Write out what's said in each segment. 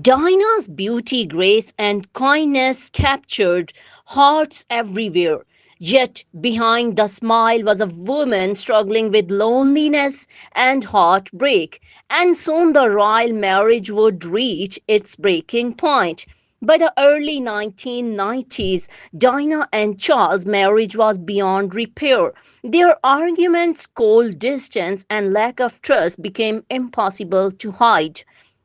Dinah's beauty, grace, and kindness captured hearts everywhere. Yet behind the smile was a woman struggling with loneliness and heartbreak, and soon the royal marriage would reach its breaking point. By the early 1990s, Dinah and Charles' marriage was beyond repair. Their arguments, cold distance, and lack of trust became impossible to hide.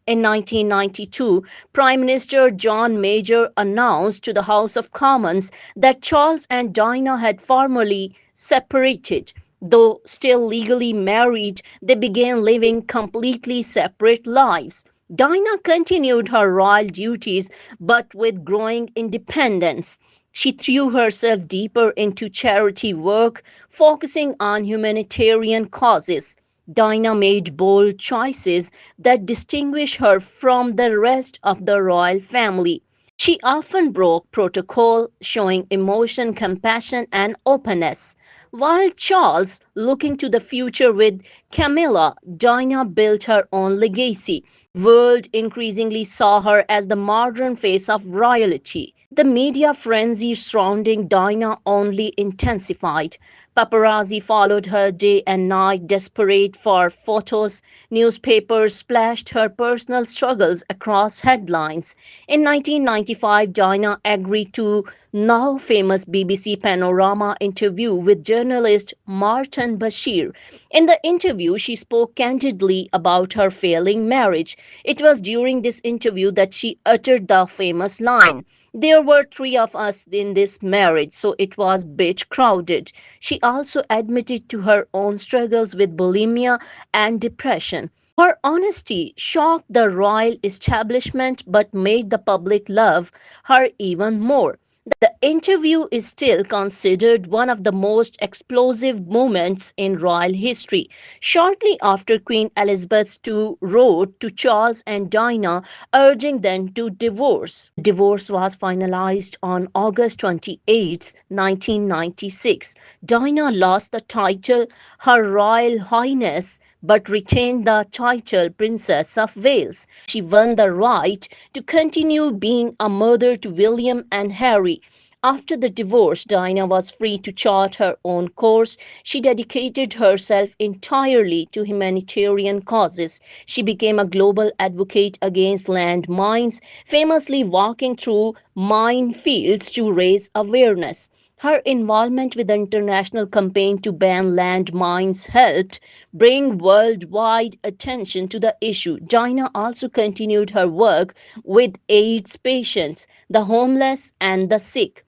In 1992, Prime Minister John Major announced to the House of Commons that Charles and Diana had formally separated. Though still legally married, they began living completely separate lives. Diana continued her royal duties but with growing independence. She threw herself deeper into charity work, focusing on humanitarian causes. Dinah made bold choices that distinguish her from the rest of the royal family. She often broke protocol, showing emotion, compassion, and openness. While Charles, looking to the future with Camilla, Dinah built her own legacy. World increasingly saw her as the modern face of royalty. The media frenzy surrounding Dinah only intensified. Paparazzi followed her day and night, desperate for photos. Newspapers splashed her personal struggles across headlines. In 1995, Dinah agreed to now famous BBC Panorama interview with journalist Martin Bashir. In the interview, she spoke candidly about her failing marriage. It was during this interview that she uttered the famous line, "There were three of us in this marriage, so it was bit crowded." She also admitted to her own struggles with bulimia and depression. Her honesty shocked the royal establishment but made the public love her even more. The interview is still considered one of the most explosive moments in royal history. Shortly after, Queen Elizabeth II wrote to Charles and Diana urging them to divorce. Divorce was finalized on August 28, 1996. Diana lost the title Her Royal Highness but retained the title Princess of Wales. She won the right to continue being a mother to William and Harry. After the divorce, Diana was free to chart her own course. She dedicated herself entirely to humanitarian causes. She became a global advocate against landmines, famously walking through minefields to raise awareness. Her involvement with the international campaign to ban landmines helped bring worldwide attention to the issue. Diana also continued her work with AIDS patients, the homeless, and the sick.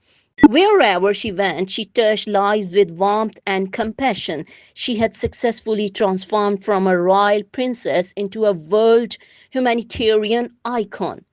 Wherever she went, she touched lives with warmth and compassion. She had successfully transformed from a royal princess into a world humanitarian icon.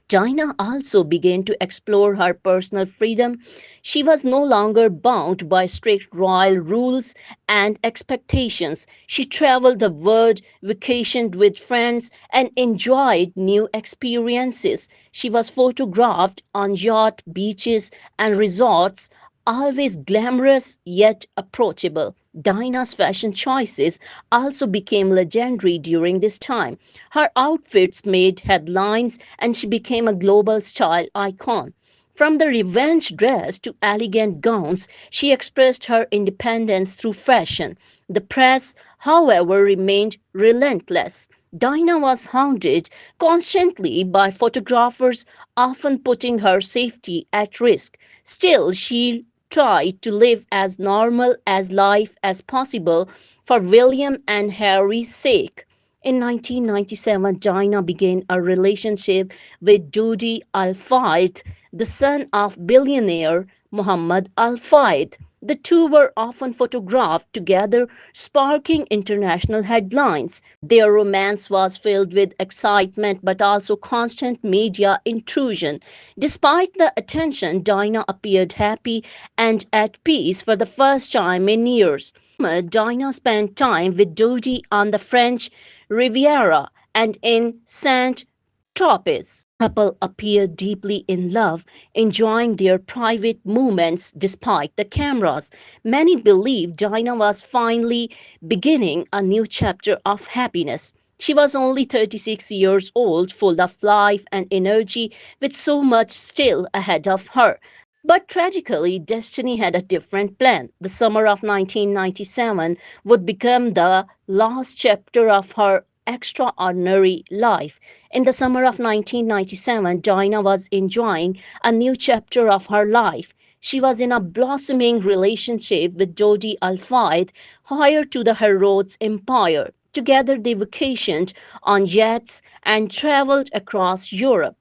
China also began to explore her personal freedom. She was no longer bound by strict royal rules and expectations. She traveled the world, vacationed with friends, and enjoyed new experiences. She was photographed on yacht beaches and resorts, always glamorous yet approachable. Dinah's fashion choices also became legendary during this time. Her outfits made headlines and she became a global style icon. From the revenge dress to elegant gowns, she expressed her independence through fashion. The press, however, remained relentless. Dinah was hounded constantly by photographers, often putting her safety at risk. Still, she tried to live as normal as life as possible for William and Harry's sake. In 1997, Dinah began a relationship with Dodi Al Fayed, the son of billionaire Muhammad Al Fayed. The two were often photographed together, sparking international headlines. Their romance was filled with excitement but also constant media intrusion. Despite the attention, Dinah appeared happy and at peace for the first time in years. Dinah spent time with Dodi on the French Riviera and in Saint Tropez. Couple appeared deeply in love, enjoying their private moments despite the cameras. Many believe Dinah was finally beginning a new chapter of happiness. She was only 36 years old, full of life and energy, with so much still ahead of her. But tragically, destiny had a different plan. The summer of 1997 would become the last chapter of her extraordinary life. In the summer of 1997, Dinah was enjoying a new chapter of her life. She was in a blossoming relationship with Dodi Al-Fayed, heir to the Harrods empire. Together they vacationed on yachts and traveled across Europe.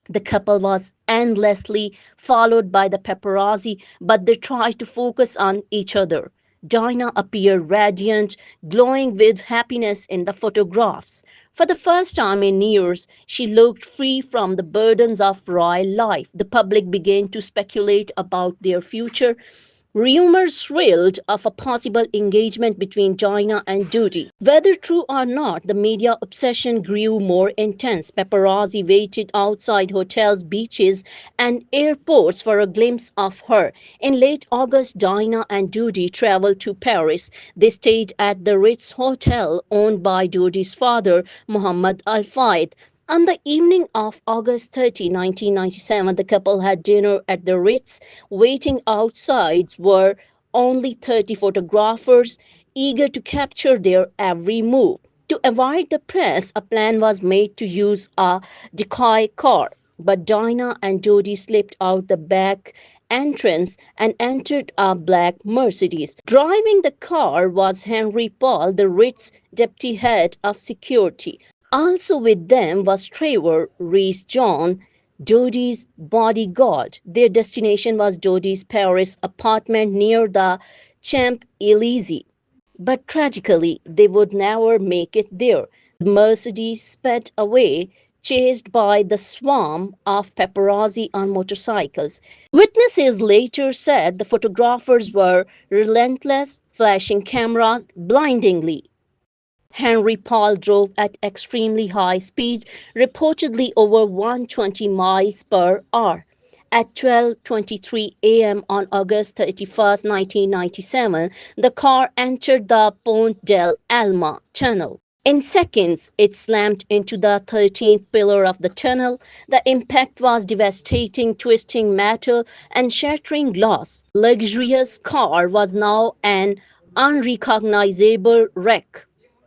The couple was endlessly followed by the paparazzi, but they tried to focus on each other. Dinah appeared radiant, glowing with happiness in the photographs. For the first time in years, she looked free from the burdens of royal life. The public began to speculate about their future. Rumors swirled of a possible engagement between Dinah and Dodi. Whether true or not, the media obsession grew more intense. Paparazzi waited outside hotels, beaches, and airports for a glimpse of her. In late August, Dinah and Dodi traveled to Paris. They stayed at the Ritz Hotel owned by Dodi's father, Muhammad Al Fayed. On the evening of August 30, 1997, the couple had dinner at the Ritz. Waiting outside were only 30 photographers, eager to capture their every move. To avoid the press, a plan was made to use a decoy car. But Dinah and Jody slipped out the back entrance and entered a black Mercedes. Driving the car was Henry Paul, the Ritz deputy head of security. Also with them was Trevor Rees John, Dodi's bodyguard. Their destination was Dodi's Paris apartment near the Champs Elysees. But tragically, they would never make it there. The Mercedes sped away, chased by the swarm of paparazzi on motorcycles. Witnesses later said the photographers were relentless, flashing cameras blindingly. Henry Paul drove at extremely high speed, reportedly over 120 miles per hour. At 12:23 a.m. on August 31st, 1997, the car entered the Pont del Alma tunnel. In seconds, it slammed into the 13th pillar of the tunnel. The impact was devastating, twisting metal and shattering glass. The luxurious car was now an unrecognizable wreck.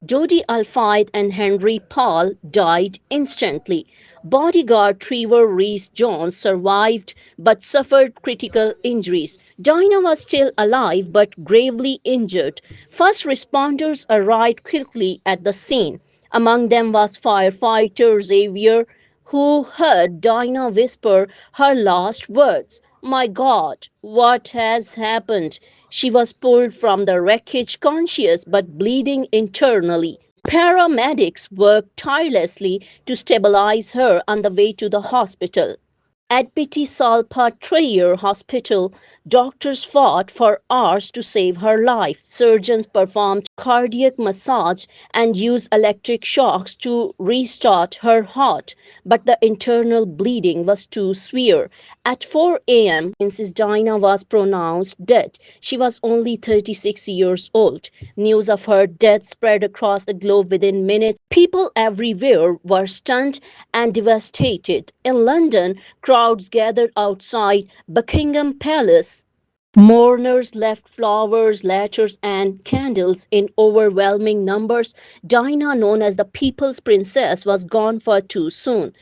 Jody Alfayed and Henry Paul died instantly. Bodyguard Trevor Rees Jones survived but suffered critical injuries. Dinah was still alive but gravely injured. First responders arrived quickly at the scene. Among them was firefighter Xavier, who heard Dinah whisper her last words. My God, what has happened? She was pulled from the wreckage conscious but bleeding internally. Paramedics worked tirelessly to stabilize her on the way to the hospital. At Petit Salpêtrière Hospital, doctors fought for hours to save her life. Surgeons performed cardiac massage and used electric shocks to restart her heart, but the internal bleeding was too severe. At 4 a.m., Princess Diana was pronounced dead. She was only 36 years old. News of her death spread across the globe within minutes. People everywhere were stunned and devastated. In London, crowds gathered outside Buckingham Palace. Mourners left flowers, letters, and candles in overwhelming numbers. Diana, known as the People's Princess, was gone far too soon.